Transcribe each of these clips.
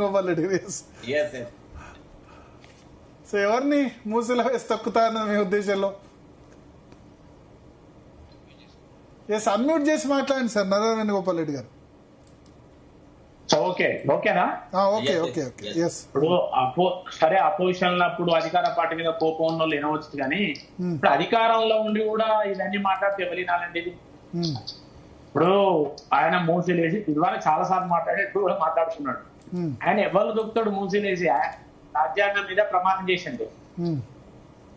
Gopal Reddy. So ఎవరిని మూసిలో వేసి తొక్కుతారన్నది మీ ఉద్దేశంలో? ఎస్, అన్మ్యూట్ చేసి మాట్లాడండి సార్ నరేంద్ర గోపాల్ రెడ్డి గారు. ఓకేనా? Okay okay okay. ఎస్, ఇప్పుడు సరే అపోజిషన్ లో అప్పుడు అధికార పార్టీ మీద కోపం ఉన్న వాళ్ళు వినవచ్చు, కానీ ఇప్పుడు అధికారంలో ఉండి కూడా ఇవన్నీ మాట్లాడితే ఎవరినాలండి? ఇప్పుడు ఆయన మూసిలేసి ఇదివరకు చాలా సార్లు మాట్లాడి ఇప్పుడు కూడా మాట్లాడుతున్నాడు. ఆయన ఎవరు దొక్కుతాడు? మూసిలేసి రాజ్యాంగం మీద ప్రమాణం చేసిండు.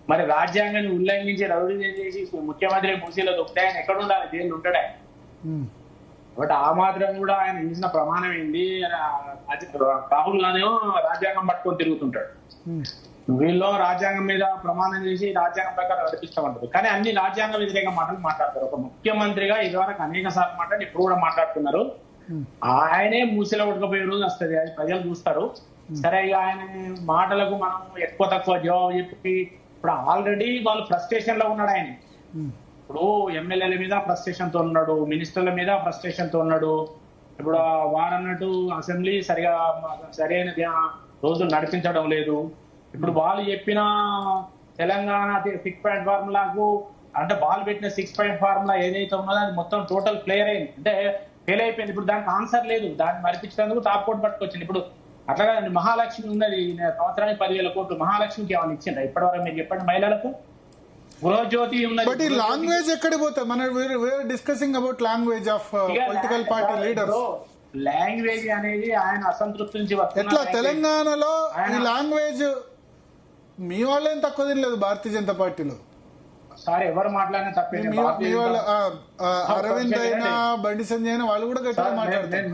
మరి రాజ్యాంగాన్ని ఉల్లంఘించి రౌడీ చేసి ముఖ్యమంత్రి మూసీలో దొక్కితే ఆయన ఎక్కడ ఉండాలి? జైలు ఉంటాడు ఆయన. బట్ ఆ మాత్రం కూడా ఆయన చేసిన ప్రమాణం ఏంటి? రాహుల్ గాంధీ రాజ్యాంగం పట్టుకొని తిరుగుతుంటాడు. వీళ్ళు రాజ్యాంగం మీద ప్రమాణం చేసి రాజ్యాంగం ప్రకారం నడిపిస్తామంటారు, కానీ అన్ని రాజ్యాంగ వ్యతిరేక మాటలు మాట్లాడతారు. ఒక ముఖ్యమంత్రిగా ఇదివరకు అనేక సార్లు మాట్లాడి ఇప్పుడు కూడా మాట్లాడుతున్నారు. ఆయనే మూసిలో ఉడకపోయే రోజు వస్తుంది, అది ప్రజలు చూస్తారు. సరే, ఇక ఆయన మాటలకు మనం ఎక్కువ తక్కువ జవాబు చెప్పి ఇప్పుడు ఆల్రెడీ వాళ్ళు ఫ్రస్ట్రేషన్ లో ఉన్నాడు ఆయన. ఇప్పుడు ఎమ్మెల్యేల మీద ఫ్రస్ట్రేషన్ తో ఉన్నాడు, మినిస్టర్ల మీద ఫ్రస్ట్రేషన్ తో ఉన్నాడు. ఇప్పుడు వారన్నట్టు అసెంబ్లీ సరైన రోజులు నడిపించడం లేదు. ఇప్పుడు వాళ్ళు చెప్పిన తెలంగాణ 6 పాయింట్ ఫార్ములాకు అంటే వాళ్ళు పెట్టిన 6 పాయింట్ ఫార్ములా ఏదైతే ఉన్నదో అది మొత్తం టోటల్ క్లియర్ అయింది, అంటే ఫెయిల్ అయిపోయింది. ఇప్పుడు దానికి ఆన్సర్ లేదు, దాన్ని మరిపించేందుకు టాప్ కోర్టు పట్టుకొచ్చింది. ఇప్పుడు అట్లాగా మహాలక్ష్మి ఉన్నది, సంవత్సరానికి 10,000 కోట్లు. మహాలక్ష్మికి ఏమైనా ఇచ్చిండ్రా ఇప్పటివరకు? మీరు చెప్పండి. మహిళలకు గృహజ్యోతి ఉన్నది. బట్ ఈ లాంగ్వేజ్ ఎక్కడికి పోతాయి? మనం discussing about language of political party leaders. Language అనేది ఆయన అసంతృప్తి నుంచి ఎట్లా తెలంగాణలో ఈ లాంగ్వేజ్ మీ వాళ్ళేం తక్కువ తినలేదు భారతీయ జనతా పార్టీలో. సార్ ఎవరు మాట్లాడినా తప్పేది. మీ వాళ్ళ అరవింద్ అయినా బండి సంజయ్ అయినా వాళ్ళు కూడా గట్టిగా మాట్లాడతారు.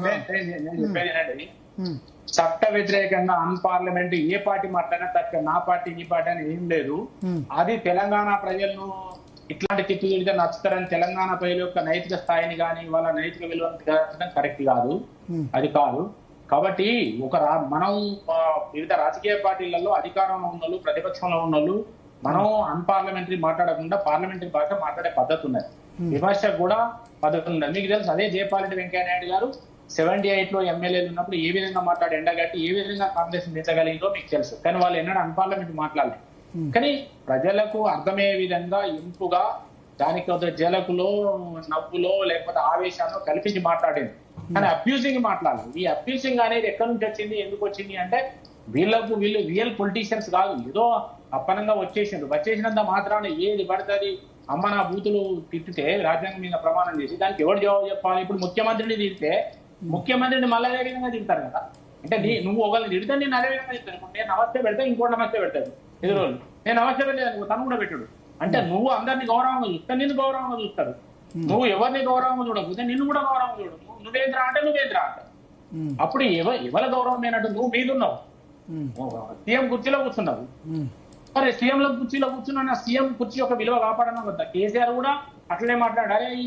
చట్ట వ్యతిరేకంగా అన్పార్లమెంట్ ఏ పార్టీ మాట్లాడినా తప్ప, నా పార్టీ ఈ పార్టీ అని ఏం లేదు. అది తెలంగాణ ప్రజలను ఇట్లాంటి తిట్టు తిడితే నచ్చుతారని తెలంగాణ ప్రజల యొక్క నైతిక స్థాయిని కానీ వాళ్ళ నైతిక విలువను కరెక్ట్ కాదు, అది కాదు. కాబట్టి మనం వివిధ రాజకీయ పార్టీలలో అధికారంలో ఉన్నోళ్ళు ప్రతిపక్షంలో ఉన్నోళ్ళు మనం అన్పార్లమెంటరీ మాట్లాడకుండా పార్లమెంటరీ భాష మాట్లాడే పద్ధతి ఉన్నది. విమర్శకు కూడా పద్ధతి ఉన్నది. మీకు తెలుసు, అదే జయపాల్ వెంకయ్య నాయుడు గారు 78 లో ఎమ్మెల్యేలు ఉన్నప్పుడు ఏ విధంగా మాట్లాడి ఎండగట్టి ఏ విధంగా కాంగ్రెస్ నించగలిగిందో మీకు తెలుసు. కానీ వాళ్ళు ఎన్నడూ అన్పార్లమెంట్ మాట్లాడలేదు. కానీ ప్రజలకు అర్థమయ్యే విధంగా ఇంపుగా దానికి ఒక జలకులో నవ్వులో లేకపోతే ఆవేశాల్లో కల్పించి మాట్లాడేది. కానీ అబ్యూజింగ్ మాట్లాడాలి. ఈ అబ్యూజింగ్ అనేది ఎక్కడి నుంచి వచ్చింది, ఎందుకు వచ్చింది అంటే వీళ్ళు రియల్ పొలిటీషియన్స్ కాదు, ఏదో అప్పనంగా వచ్చేసినంత మాత్రాన ఏది పడుతుంది అమ్మ నా బూతులు తిట్టితే రాజ్యాంగం మీద ప్రమాణం చేసి దానికి ఎవరు జవాబు చెప్పాలి? ఇప్పుడు ముఖ్యమంత్రిని తిడితే ముఖ్యమంత్రిని మళ్ళీ అదే విధంగా తిడతారు కదా. అంటే నువ్వు ఒకరిని తిడితే నేను అదే విధంగా తిడతాను. నేను నమస్తే పెడతా, ఇంకోటి నమస్తే పెడతాను. ఎదురోళ్ళు నేను నమస్తే పెట్టలేదు, తను కూడా పెట్టాడు. అంటే నువ్వు అందరినీ గౌరవంగా చూస్తా, నిన్ను గౌరవంగా చూస్తారు. నువ్వు ఎవరిని గౌరవంగా చూడకపోతే నిన్ను కూడా గౌరవంగా చూడవు. నువ్వేంద్రా అంటే నువ్వేంద్రా అంట. అప్పుడు ఎవరి గౌరవం లేనట్టు నువ్వు మీదున్నావు, సీఎం కుర్చీలో కూర్చున్నావు. మరి సీఎం కుర్చీలో కూర్చున్నా సీఎం కుర్చీ యొక్క విలువ కాపాడడం వద్ద. కేసీఆర్ కూడా అట్లనే మాట్లాడారే, ఈ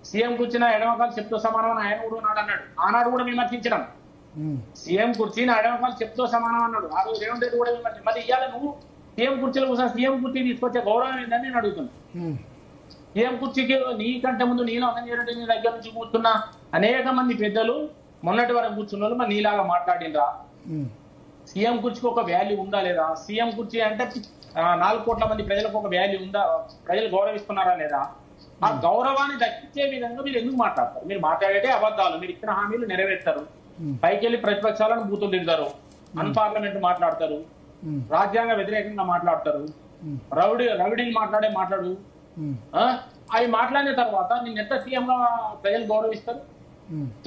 సీఎం కూర్చున్న ఎడమకాలు చెప్తూ సమానం ఆయన కూడా అన్నాడు. ఆనాడు కూడా విమర్శించడం. సీఎం కుర్చీని ఎడమకాలు చెప్తూ సమానం అన్నాడు. ఆ రోజు రేవంత్ రెడ్డి కూడా విమర్శించారు. మరి ఇవాళ నువ్వు సీఎం కుర్చీలో కూర్చొని సీఎం కుర్చీ తీసుకొచ్చే గౌరవం ఏంటని నేను అడుగుతున్నాను. సీఎం కుర్చీకి నీకంటే ముందు నీలో సంజయ్ రెడ్డి నీ దగ్గర నుంచి కూర్చున్న అనేక మంది పెద్దలు మొన్నటి వరకు కూర్చున్న వాళ్ళు మరి నీలాగా మాట్లాడిండ్రా? సీఎం కుర్చీకి ఒక వాల్యూ ఉందా లేదా? సీఎం కుర్చీ అంటే 4 కోట్ల మంది ప్రజలకు ఒక వాల్యూ ఉందా? ప్రజలు గౌరవిస్తున్నారా లేదా? ఆ గౌరవాన్ని దక్కించే విధంగా మీరు ఎందుకు మాట్లాడతారు? మీరు మాట్లాడేటే అబద్ధాలు, మీరు ఇచ్చిన హామీలు నెరవేర్తారు, పైకి వెళ్ళి ప్రతిపక్షాలను బూతులు తిడతారు, అన్పార్లమెంట్ మాట్లాడతారు, రాజ్యాంగ వ్యతిరేకంగా మాట్లాడతారు, రౌడీలు మాట్లాడు. అవి మాట్లాడిన తర్వాత నేను ఎంత సీఎం గా ప్రజలు గౌరవిస్తారు?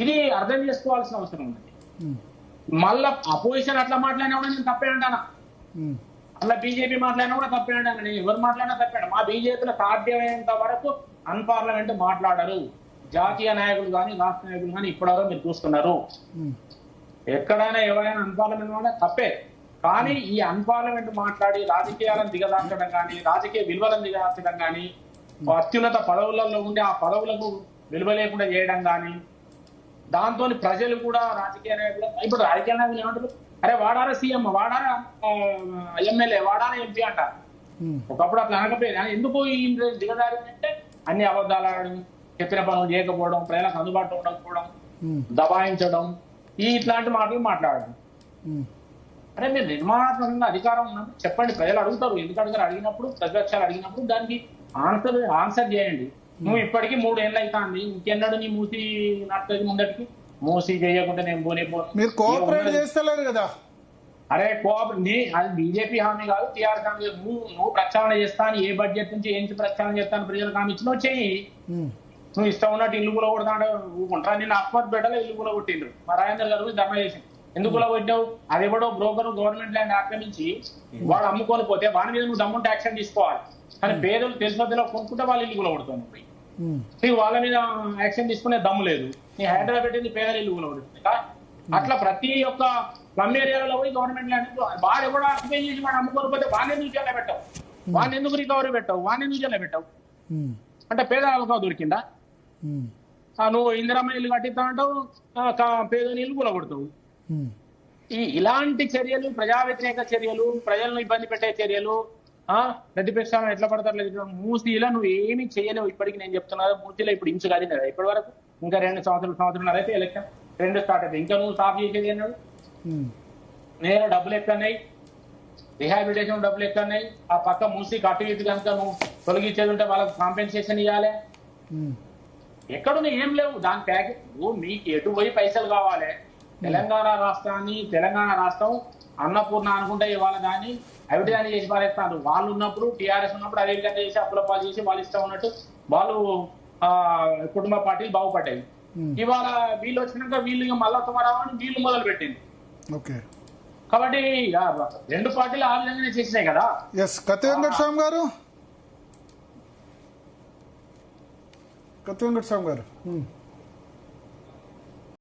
ఇది అర్థం చేసుకోవాల్సిన అవసరం ఉంది. మళ్ళా అపోజిషన్ అట్లా మాట్లాడినా కూడా నేను తప్పే అంటానా? అట్లా బీజేపీ మాట్లాడినా కూడా తప్పే అంటాను. నేను ఎవరు మాట్లాడినా తప్పాను. మా బీజేపీలో సాధ్యమైనంత వరకు అన్పార్లమెంట్ మాట్లాడరు. జాతీయ నాయకులు కానీ రాష్ట్ర నాయకులు కానీ ఇప్పటివరకు మీరు చూస్తున్నారు. ఎక్కడైనా ఎవరైనా అన్పార్లమెంట్ మాట్లాడే తప్పే. కానీ ఈ అన్పార్లమెంట్ మాట్లాడి రాజకీయాలను దిగదార్చడం కానీ, రాజకీయ విలువలను దిగదార్చడం కానీ, అత్యున్నత పదవులలో ఉండి ఆ పదవులకు విలువ లేకుండా చేయడం కానీ, దాంతో ప్రజలు కూడా రాజకీయ నాయకులు ఇప్పుడు రాజకీయ నాయకులు ఏమంటారు? అరే వాడారా సీఎం, వాడారా ఎమ్మెల్యే, వాడారా ఎంపీ అంటారు. ఒకప్పుడు అట్లా అనకపోయింది. ఎందుకు ఈ దిగదారిందంటే అన్ని అబద్ధాలు ఆడడం, చెప్పిన పనులు చేయకపోవడం, ప్రజలకు అందుబాటులో ఉండకపోవడం, దబాయించడం, ఇట్లాంటి మాటలు మాట్లాడడం. అరే మీరు నిర్మాణాత్మకంగా అధికారం ఉన్నప్పుడు చెప్పండి, ప్రజలు అడుగుతారు, ఎందుకు అడిగారు, అడిగినప్పుడు ప్రతిపక్షాలు అడిగినప్పుడు దానికి ఆన్సర్ చేయండి. నువ్వు ఇప్పటికీ 3 ఏళ్ళు అవుతుంది, ఇంకెన్నాడు నీ మూసి నడుతుంది ముందటికి? మూసి చేయకుండా నేను పోనే మీరు కోఆపరేట్ చేస్తలేరు కదా. అరే అది బీజేపీ హామీ కాదు, టీఆర్ఎస్ హామీ. నువ్వు ప్రక్షాళన చేస్తాను, ఏ బడ్జెట్ నుంచి ఏం ప్రక్షాళన చేస్తాను ప్రజలకు హామీ ఇచ్చినావు చెయ్యి. నువ్వు ఇష్టం ఉన్నట్టు ఇల్లు కూడా కొడతాడు ఊకుంటారా? నేను అస్మత్ బిడ్డలో ఇల్లు కూడా కొట్టిండ్రు, మా రాజేంద్ర గారు ధర్మ చేసింది. ఎందుకు కూడా కొట్టావు? అది ఎవడో బ్రోకర్ గవర్నమెంట్ ల్యాండ్ ఆక్రమించి వాడు అమ్ముకొని పోతే వాడి మీద నువ్వు దమ్ముంటే యాక్షన్ తీసుకోవాలి. కానీ పేదలు తెలిసినదిలో కొనుక్కుంటే వాళ్ళు ఇల్లు కూడా కొడుతుంది. నీకు వాళ్ళ మీద యాక్షన్ తీసుకునే దమ్ము లేదు. నీ హైదరాబాద్ పెట్టింది పేదల ఇల్లు కూడా కొడుతుంది. అట్లా ప్రతి ఒక్క ప్లమ్ ఏరియాలో పోయి గవర్నమెంట్ ల్యాండ్ వాడు కూడా ఆక్యుపై చేసి వాడు అమ్ముకొని పోతే వాడిని ఎందుకు జైల్లో పెట్టావు? వాడిని ఎందుకు రికవరీ పెట్టావు? వాడిని ఎందుకు జైల్లో పెట్టావు? అంటే పేదలకు దొరికిందా? నువ్వు ఇందిరమ్మ ఇల్లు కట్టిస్తా అంటావు, పేదని ఇల్లు కూడా కొడతావు. ఇలాంటి చర్యలు, ప్రజా వ్యతిరేక చర్యలు, ప్రజలను ఇబ్బంది పెట్టే చర్యలు, ప్రతిపక్షాలను ఎట్లా పడతారు? మూసీలో నువ్వు ఏమీ చేయలేవు. ఇప్పటికి నేను చెప్తున్నా, మూసీలో ఇప్పుడు ఇంచు కదినదా ఇప్పటి వరకు? ఇంకా 2 సంవత్సరాలు అయితే ఎలక్షన్ 2 స్టార్ట్ అయితే ఇంకా నువ్వు స్టాప్ చేసేది అన్నాడు. నేను డబ్బులు ఎక్కన్నాయి, రిహాబిలిటేషన్ డబ్బులు ఎక్కన్నాయి. ఆ పక్క మూసి కట్టు ఇటు కనుక నువ్వు తొలగించేది ఉంటే వాళ్ళకి కాంపెన్సేషన్ ఇవ్వాలి. ఎక్కడున్నా ఏం లేవు. దాని ప్యాకేజ్ మీకు ఎటు పోయి పైసలు కావాలి. తెలంగాణ రాష్ట్రం అన్నపూర్ణ అనుకుంటే ఇవాళ దాన్ని అవిటిదాన్ని చేసి పారేస్తారు. వాళ్ళు ఉన్నప్పుడు, టీఆర్ఎస్ ఉన్నప్పుడు అదే విధంగా చేసి అప్పుల పాలు చేసి వాళ్ళు ఇష్టం ఉన్నట్టు వాళ్ళు కుటుంబ పార్టీలు బాగుపడ్డాయి. ఇవాళ వీళ్ళు వచ్చినాక వీళ్ళు మళ్ళా తుమారావని వీళ్ళు మొదలు పెట్టింది. కాబట్టి 2 పార్టీలు ఆ విధంగానే చేసినాయి కదా. కత్తి వెంకటస్వామి గారు